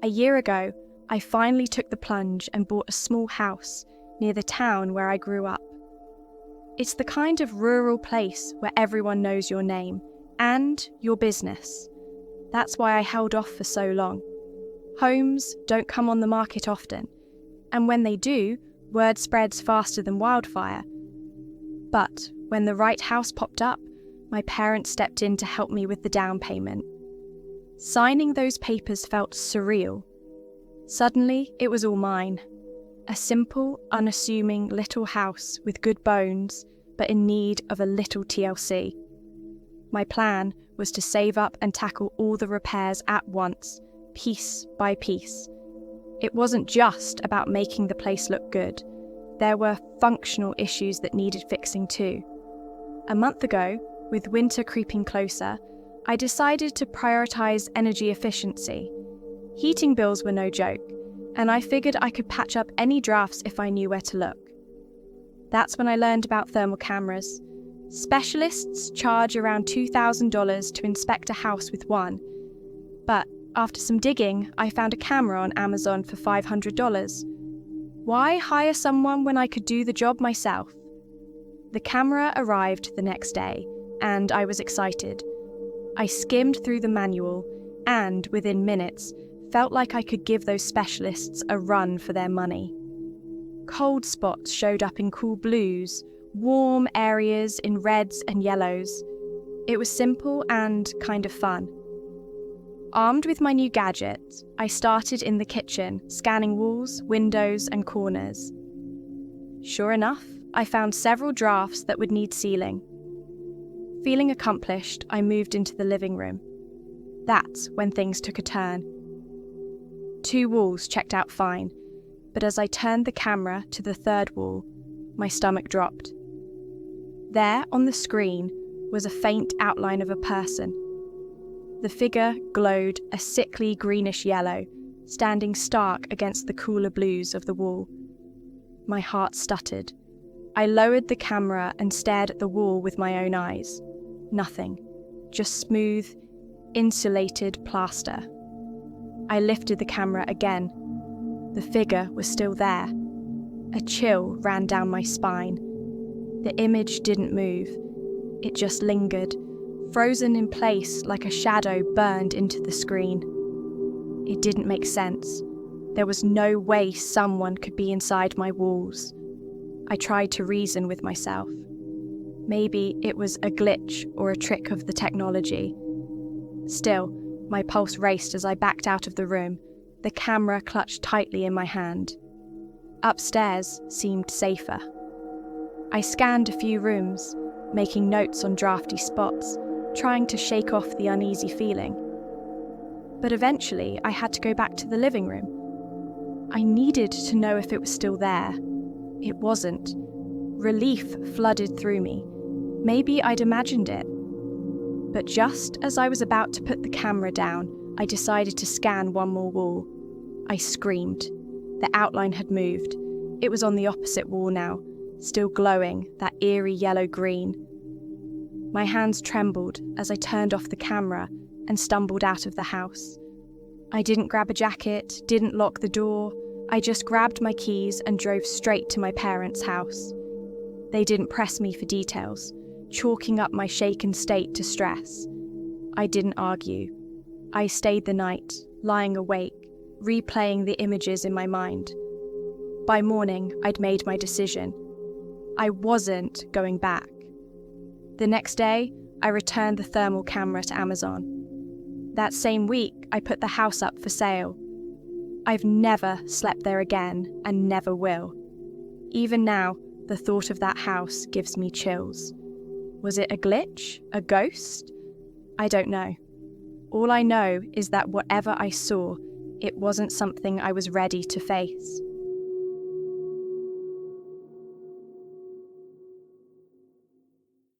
A year ago, I finally took the plunge and bought a small house near the town where I grew up. It's the kind of rural place where everyone knows your name and your business. That's why I held off for so long. Homes don't come on the market often, and when they do, word spreads faster than wildfire. But when the right house popped up, my parents stepped in to help me with the down payment. Signing those papers felt surreal. Suddenly, it was all mine. A simple, unassuming little house with good bones, but in need of a little TLC. My plan was to save up and tackle all the repairs at once, piece by piece. It wasn't just about making the place look good. There were functional issues that needed fixing too. A month ago, with winter creeping closer, I decided to prioritize energy efficiency. Heating bills were no joke, and I figured I could patch up any drafts if I knew where to look. That's when I learned about thermal cameras. Specialists charge around $2,000 to inspect a house with one, but after some digging, I found a camera on Amazon for $500. Why hire someone when I could do the job myself? The camera arrived the next day, and I was excited. I skimmed through the manual, and within minutes, felt like I could give those specialists a run for their money. Cold spots showed up in cool blues, warm areas in reds and yellows. It was simple and kind of fun. Armed with my new gadget, I started in the kitchen, scanning walls, windows, and corners. Sure enough, I found several drafts that would need sealing. Feeling accomplished, I moved into the living room. That's when things took a turn. 2 walls checked out fine, but as I turned the camera to the 3rd wall, my stomach dropped. There on the screen was a faint outline of a person. The figure glowed a sickly greenish yellow, standing stark against the cooler blues of the wall. My heart stuttered. I lowered the camera and stared at the wall with my own eyes. Nothing. Just smooth, insulated plaster. I lifted the camera again. The figure was still there. A chill ran down my spine. The image didn't move. It just lingered, frozen in place like a shadow burned into the screen. It didn't make sense. There was no way someone could be inside my walls. I tried to reason with myself. Maybe it was a glitch or a trick of the technology. Still, my pulse raced as I backed out of the room, the camera clutched tightly in my hand. Upstairs seemed safer. I scanned a few rooms, making notes on drafty spots, trying to shake off the uneasy feeling. But eventually, I had to go back to the living room. I needed to know if it was still there. It wasn't. Relief flooded through me. Maybe I'd imagined it. But just as I was about to put the camera down, I decided to scan one more wall. I screamed. The outline had moved. It was on the opposite wall now, still glowing, that eerie yellow-green. My hands trembled as I turned off the camera and stumbled out of the house. I didn't grab a jacket, didn't lock the door. I just grabbed my keys and drove straight to my parents' house. They didn't press me for details, chalking up my shaken state to stress. I didn't argue. I stayed the night, lying awake, replaying the images in my mind. By morning, I'd made my decision. I wasn't going back. The next day, I returned the thermal camera to Amazon. That same week, I put the house up for sale. I've never slept there again and never will. Even now, the thought of that house gives me chills. Was it a glitch? A ghost? I don't know. All I know is that whatever I saw, it wasn't something I was ready to face.